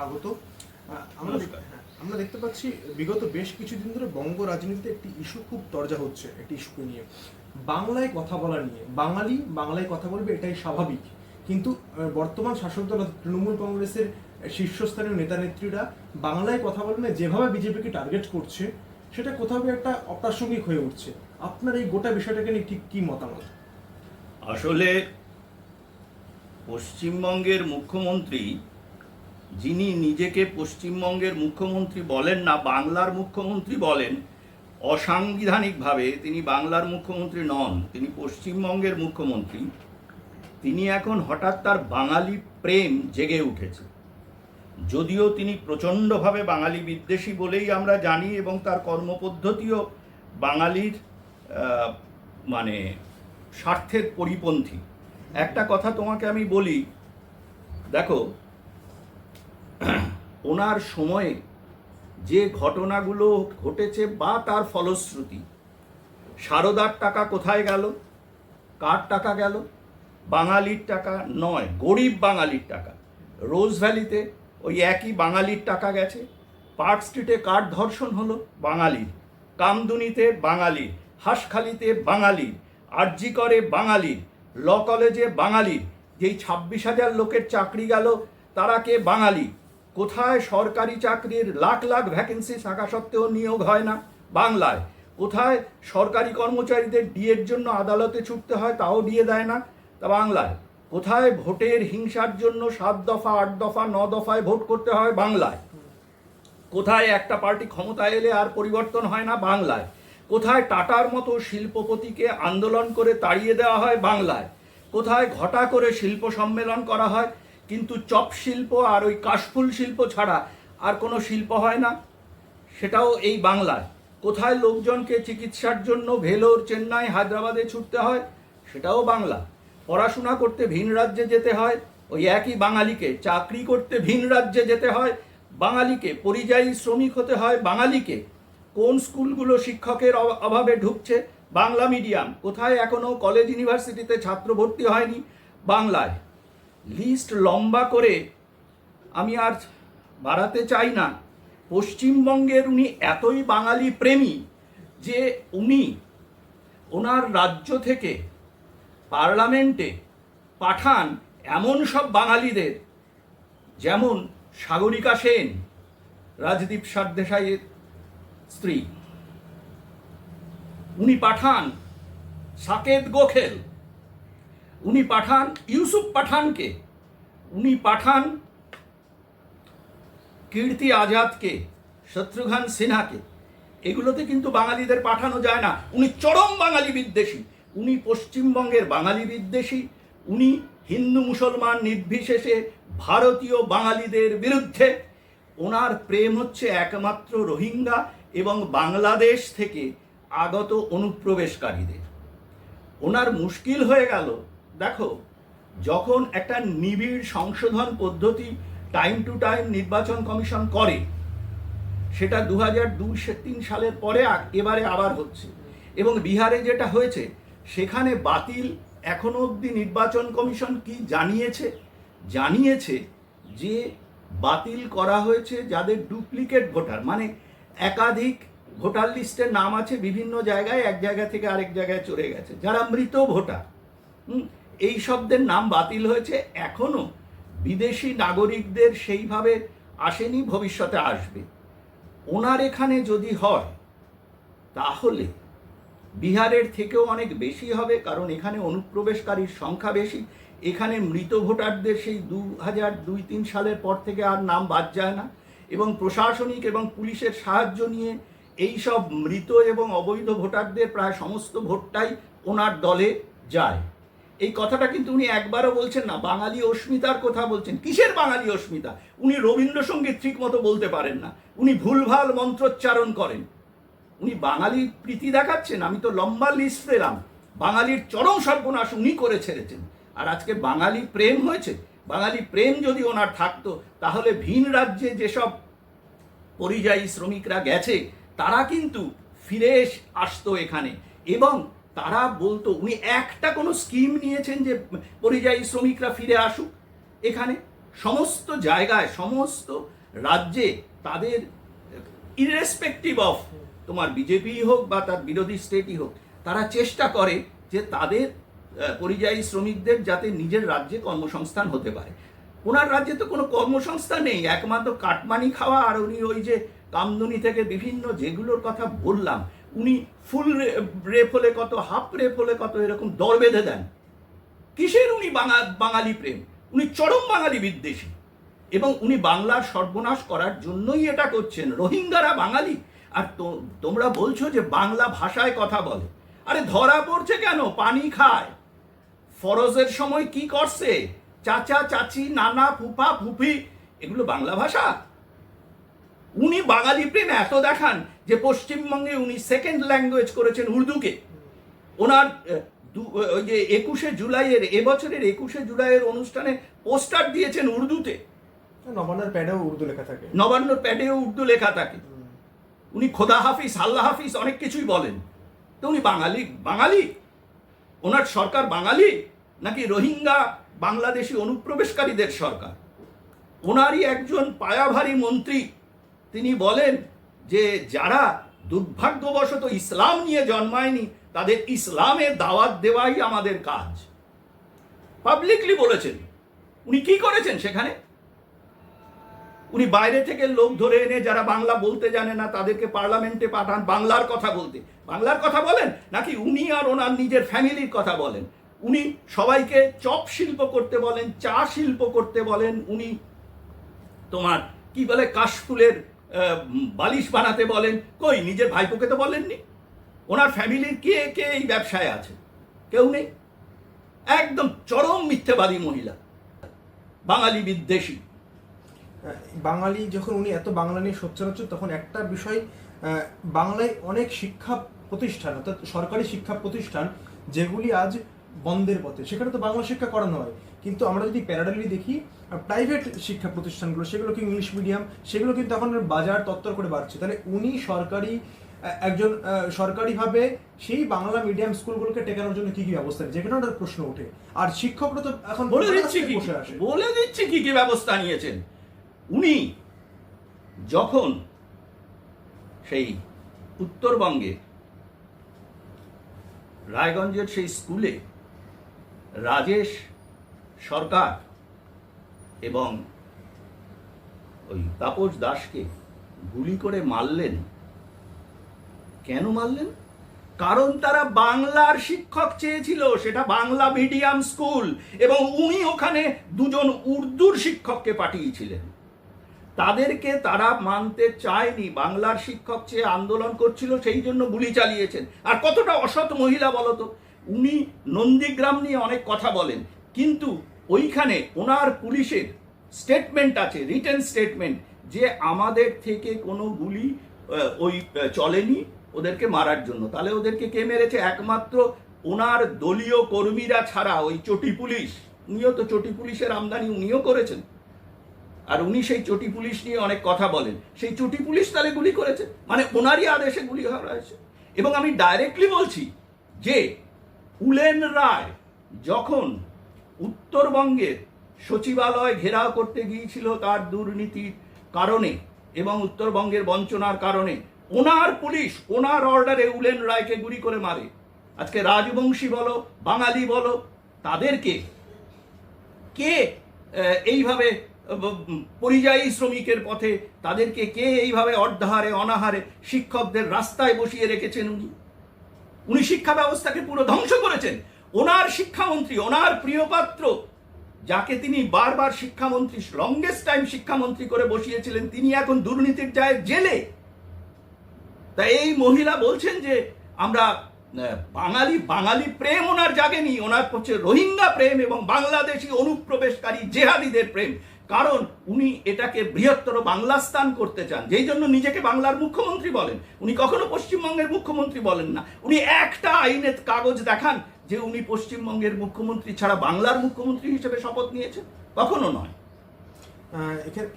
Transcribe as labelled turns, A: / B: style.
A: স্বাগত। আমরা দেখতে পাচ্ছি বিগত বেশ কিছুদিন ধরে বঙ্গ রাজনীতিতে একটি ইস্যু খুব তরজা হচ্ছে, একটি ইস্যুকে নিয়ে, বাংলায় কথা বলা নিয়ে। বাঙালি বাংলায় কথা বলবে, এটাই স্বাভাবিক। কিন্তু বর্তমান শাসক দল তৃণমূল কংগ্রেসের শীর্ষস্থানীয় নেতা নেত্রীরা বাংলায় কথা বলবে যেভাবে বিজেপিকে টার্গেট করছে, সেটা কোথাও একটা অপ্রাসঙ্গিক হয়ে উঠছে। আপনার এই গোটা বিষয়টাকে নিয়ে ঠিক কি মতামত?
B: আসলে পশ্চিমবঙ্গের মুখ্যমন্ত্রী, যিনি নিজেকে পশ্চিমবঙ্গের মুখ্যমন্ত্রী বলেন না, বাংলার মুখ্যমন্ত্রী বলেন, অসাংবিধানিকভাবে তিনি বাংলার মুখ্যমন্ত্রী নন, তিনি পশ্চিমবঙ্গের মুখ্যমন্ত্রী। তিনি এখন হঠাৎ তার বাঙালি প্রেম জেগে উঠেছে। যদিও তিনি প্রচণ্ডভাবে বাঙালি বিদ্বেষী বলেই আমরা জানি, এবং তার কর্মপদ্ধতিও বাঙালির মানে স্বার্থের পরিপন্থী। একটা কথা তোমাকে আমি বলি, দেখো, ওনার সময়ে যে ঘটনাগুলো ঘটেছে বা তার ফলশ্রুতি, সারদার টাকা কোথায় গেল, কার টাকা গেল? বাঙালির টাকা নয়, গরিব বাঙালির টাকা। রোজ ভ্যালিতে ওই একই বাঙালির টাকা গেছে। পার্ক স্ট্রিটে কার ধর্ষণ হলো? বাঙালির। কামদুনিতে বাঙালির, হাঁসখালিতে বাঙালির, আরজি করে বাঙালির, ল কলেজে বাঙালির। যেই 26,000 লোকের চাকরি গেল, তারা কে? বাঙালি। কোথায় সরকারি চাকরির লাখ লাখ ভ্যাকেন্সি থাকা সত্ত্বেও নিয়োগ হয় না? বাংলায়। কোথায় সরকারি কর্মচারীদের ডিএর জন্য আদালতে ছুটতে হয়, তাও ডিএ দেয় না? তা বাংলায়। কোথায় ভোটের হিংসার জন্য 7 দফা 8 দফা 9 দফায় ভোট করতে হয়? বাংলায়। কোথায় একটা পার্টি ক্ষমতায় এলে আর পরিবর্তন হয় না? বাংলায়। কোথায় টাটার মতো শিল্পপতিকে আন্দোলন করে তাড়িয়ে দেওয়া হয়? বাংলায়। কোথায় ঘটা করে শিল্প সম্মেলন করা হয়, কিন্তু চপ শিল্প আর ওই কাশফুল শিল্প ছাড়া আর কোনো শিল্প হয় না? সেটাও এই বাংলায়। কোথায় লোকজনকে চিকিৎসার জন্য ভেলোর, চেন্নাই, হায়দ্রাবাদে ছুটতে হয়? সেটাও বাংলা। পড়াশোনা করতে ভিন রাজ্যে যেতে হয় ওই একই বাঙালিকে, চাকরি করতে ভিন রাজ্যে যেতে হয় বাঙালিকে, পরিযায়ী শ্রমিক হতে হয় বাঙালিকে। কোন স্কুলগুলো শিক্ষকের অভাবে ঢুকছে? বাংলা মিডিয়াম। কোথায় এখনো কলেজ ইউনিভার্সিটিতে ছাত্র ভর্তি হয়নি? বাংলায়। লিস্ট লম্বা করে আমি আর বাড়াতে চাই না। পশ্চিমবঙ্গের উনি এতই বাঙালি প্রেমী যে উনি ওনার রাজ্য থেকে পার্লামেন্টে পাঠান এমন সব বাঙালিদের, যেমন সাগরিকা সেন, রাজদীপ সরদেশাইয়ের স্ত্রী। উনি পাঠান সাকেত গোখেল, উনি পাঠান ইউসুফ পাঠানকে, উনি পাঠান কীর্তি আজাদকে, শত্রুঘ্ন সিনহাকে। এগুলোতে কিন্তু বাঙালিদের পাঠানো যায় না। উনি চরম বাঙালি বিদ্বেষী। উনি পশ্চিমবঙ্গের বাঙালি বিদ্বেষী। উনি হিন্দু মুসলমান নির্বিশেষে ভারতীয় বাঙালিদের বিরুদ্ধে। ওনার প্রেম হচ্ছে একমাত্র রোহিঙ্গা এবং বাংলাদেশ থেকে আগত অনুপ্রবেশকারীদের। ওনার মুশকিল হয়ে গেল, দেখো, যখন একটা নিবিড় সংশোধন পদ্ধতি টাইম টু টাইম নির্বাচন কমিশন করে, সেটা 2002-03 সালের পরে এবারে আবার হচ্ছে। এবং বিহারে যেটা হয়েছে, সেখানে বাতিল, এখনো অবধি নির্বাচন কমিশন কি জানিয়েছে যে বাতিল করা হয়েছে যাদের ডুপ্লিকেট ভোটার, মানে একাধিক ভোটার লিস্টের নাম আছে বিভিন্ন জায়গায়, এক জায়গা থেকে আরেক জায়গায় চলে গেছে, যারা মৃত ভোটার, এই শব্দের নাম বাতিল হয়েছে। এখনো বিদেশি নাগরিকদের সেইভাবে আসেনি, ভবিষ্যতে আসবে। ওনার এখানে যদি হয় তাহলে বিহারের থেকেও অনেক বেশি হবে, কারণ এখানে অনুপ্রবেশকারীর সংখ্যা বেশি। এখানে মৃত ভোটারদের সেই 2002-03 সালের পর থেকে আর নাম বাদ যায় না, এবং প্রশাসনিক এবং পুলিশের সাহায্য নিয়ে এই সব মৃত এবং অবৈধ ভোটারদের প্রায় সমস্ত ভোটটাই ওনার দলে যায়। এই কথাটা কিন্তু উনি একবারও বলছেন না। বাঙালি অস্মিতার কথা বলছেন। কিসের বাঙালি অস্মিতা? উনি রবীন্দ্রসঙ্গীত ঠিক মতো বলতে পারেন না, উনি ভুলভাল মন্ত্রোচ্চারণ করেন। উনি বাঙালি প্রীতি দেখাচ্ছেন? আমি তো লম্বা লিস্ট পেলাম। বাঙালির চরম সর্বনাশ উনি করে ছেড়েছেন। আর আজকে বাঙালি প্রেম হয়েছে। বাঙালি প্রেম যদি ওনার থাকতো, তাহলে ভিন রাজ্যে যেসব পরিযায়ী শ্রমিকরা গেছে, তারা কিন্তু ফিরে আসতো এখানে, এবং তারা বলতো, উনি একটা কোনো স্কিম নিয়েছেন যে পরিযায়ী শ্রমিকরা ফিরে আসুক এখানে? সমস্ত জায়গায় সমস্ত রাজ্যে তাদের ইররেসপেক্টিভ অফ তোমার বিজেপি হোক বা তার বিরোধী স্টেটই হোক, তারা চেষ্টা করে যে তাদের পরিযায়ী শ্রমিকদের যাতে নিজের রাজ্যে কর্মসংস্থান হতে পারে। ওনার রাজ্যে তো কোনো কর্মসংস্থান নেই, একমাত্র কাটমানি খাওয়া। আর উনি ওই যে কামদুনি থেকে বিভিন্ন যেগুলোর কথা বললাম, উনি ফুল রেপ হলে কত, হাফ রেপ হলে কত, এরকম দর বেঁধে দেন। কিসের উনি বাঙালি প্রেম? উনি চরম বাঙালি বিদ্বেষী, এবং উনি বাংলার সর্বনাশ করার জন্যই এটা করছেন। রোহিঙ্গারা বাঙালি, আর তোমরা বলছো যে বাংলা ভাষায় কথা বলে। আরে ধরা পড়ছে কেন? পানি খায়। ফরজের সময় কি করছে? চাচা চাচি, নানা, ফুফা ফুফি, এগুলো বাংলা ভাষা? উনি বাঙালি প্রেম এত দেখান যে পশ্চিমবঙ্গে উনি সেকেন্ড ল্যাঙ্গুয়েজ করেছেন উর্দুকে। ওনার ওই যে 21শে জুলাইয়ের, এবছরের 21শে জুলাইয়ের অনুষ্ঠানে পোস্টার দিয়েছেন উর্দুতে।
A: নবান্নর প্যাডেও উর্দু লেখা থাকে,
B: নবান্নর প্যাডেও উর্দু লেখা থাকে। উনি খোদা হাফিজ, আল্লাহ হাফিজ অনেক কিছুই বলেন। তো উনি বাঙালি? ওনার সরকার বাঙালি নাকি রোহিঙ্গা বাংলাদেশি অনুপ্রবেশকারীদের সরকার? ওনারই একজন পায়াভারী মন্ত্রী তিনি বলেন যে যারা দুর্ভাগ্যবশত ইসলাম নিয়ে জন্মায়নি তাদের ইসলামের দাওয়াত দেওয়াই আমাদের কাজ। পাবলিকলি বলেছেন। উনি কি করেছেন সেখানে? উনি বাইরে থেকে লোক ধরে এনে যারা বাংলা বলতে জানে না তাদেরকে পার্লামেন্টে পাঠান বাংলার কথা বলতে। বাংলার কথা বলেন নাকি উনি আর ওনার নিজের ফ্যামিলির কথা বলেন? উনি সবাইকে চপ শিল্প করতে বলেন, চা শিল্প করতে বলেন, উনি তোমার কি বলে কাশফুলের বালিশ বানাতে বলেন। কই নিজের ভাইপোকে তো বলেননি। ওনার ফ্যামিলির কে কে এই ব্যবসায় আছে? কেউ নেই। একদম চরম মিথ্যাবাদী মহিলা, বাঙালি বিদ্বেষী।
A: বাঙালি যখন উনি এত বাংলা নিয়ে সোচ্চার হচ্ছে, তখন একটা বিষয়, বাংলায় অনেক শিক্ষা প্রতিষ্ঠান, অর্থাৎ সরকারি শিক্ষা প্রতিষ্ঠান যেগুলি আজ বন্ধের পথে, সেখানে তো বাংলা শিক্ষা করানো হয়। কিন্তু আমরা যদি প্যারাডালি দেখি প্রাইভেট শিক্ষা প্রতিষ্ঠানগুলো, সেগুলো কি ইংলিশ মিডিয়াম, সেগুলো কিন্তু এখন বাজার তত্তর করে বাড়ছে। তাহলে উনি একজন সরকারিভাবে সেই বাংলা মিডিয়াম স্কুলগুলোকে টেকানোর জন্য কি কি ব্যবস্থা নিয়েছে, যেখানে একটা প্রশ্ন ওঠে। আর শিক্ষকরা তো এখন
B: বলে দিচ্ছি কি কি ব্যবস্থা নিয়েছেন। উনি যখন সেই উত্তরবঙ্গে রায়গঞ্জের সেই স্কুলে রাজেশ সরকার এবং ওই তাপস দাসকে গুলি করে মারলেন, কেন মারলেন? কারণ তারা বাংলার শিক্ষক চেয়েছিল, সেটা বাংলা মিডিয়াম স্কুল, এবং উনি ওখানে দুজন উর্দুর শিক্ষককে পাঠিয়েছিলেন। তাদেরকে তারা মানতে চায়নি, বাংলার শিক্ষক চেয়ে আন্দোলন করছিল, সেই জন্য গুলি চালিয়েছেন। আর কতটা অসৎ মহিলা বলতো। উনি নন্দীগ্রাম নিয়ে অনেক কথা বলেন, কিন্তু ওইখানে ওনার পুলিশের স্টেটমেন্ট আছে, রিটেন স্টেটমেন্ট, যে আমাদের থেকে কোনো গুলি ওই চলেনি ওদেরকে মারার জন্য। তাহলে ওদেরকে কে মেরেছে? একমাত্র ওনার দলীয় কর্মীরা ছাড়া ওই চটি পুলিশ। উনিও তো চটি পুলিশের আমদানি উনিও করেছেন, আর উনি সেই চটি পুলিশ নিয়ে অনেক কথা বলেন। সেই চটি পুলিশ তাহলে গুলি করেছে, মানে ওনারই আদেশে গুলি হয়েছে। এবং আমি ডাইরেক্টলি বলছি যে উলেন রায় যখন উত্তরবঙ্গের সচিবালয় ঘেরাও করতে গিয়েছিল তার দুর্নীতির কারণে এবং উত্তরবঙ্গের বঞ্চনার কারণে, ওনার পুলিশ ওনার অর্ডারে উলেন রায়কে গুলি করে মারে। আজকে রাজবংশী বলো, বাঙালি বলো, তাদেরকে কে এইভাবে পরিযায়ী শ্রমিকের পথে, তাদেরকে কে এইভাবে অর্ধাহারে অনাহারে শিক্ষকদের রাস্তায় বসিয়ে রেখেছেন? উনি শিক্ষা ব্যবস্থাকে পুরো ধ্বংস করেছেন। ওনার শিক্ষামন্ত্রী, ওনার প্রিয়পাত্র, যাকে তিনি বারবার শিক্ষামন্ত্রী, লংগেস্ট টাইম শিক্ষামন্ত্রী করে বসিয়েছিলেন, তিনি এখন দুর্নীতির দায়ে জেলে। তাই এই মহিলা বলছেন যে আমরা বাঙালি প্রেম ওনার জাগেনি, ওনার হচ্ছে রোহিঙ্গা প্রেম এবং বাংলাদেশি অনুপ্রবেশকারী জেহাদিদের প্রেম। কারণ উনি এটাকে বৃহত্তর বাংলাস্তান করতে চান, যেই জন্য নিজেকে বাংলার মুখ্যমন্ত্রী বলেন। উনি কখনো পশ্চিমবঙ্গের মুখ্যমন্ত্রী বলেন না। উনি একটা আইনের কাগজ দেখান যে উনি পশ্চিমবঙ্গের মুখ্যমন্ত্রী ছাড়া বাংলার মুখ্যমন্ত্রী হিসেবে শপথ নিয়েছেন? কখনো নয়।
A: এখানে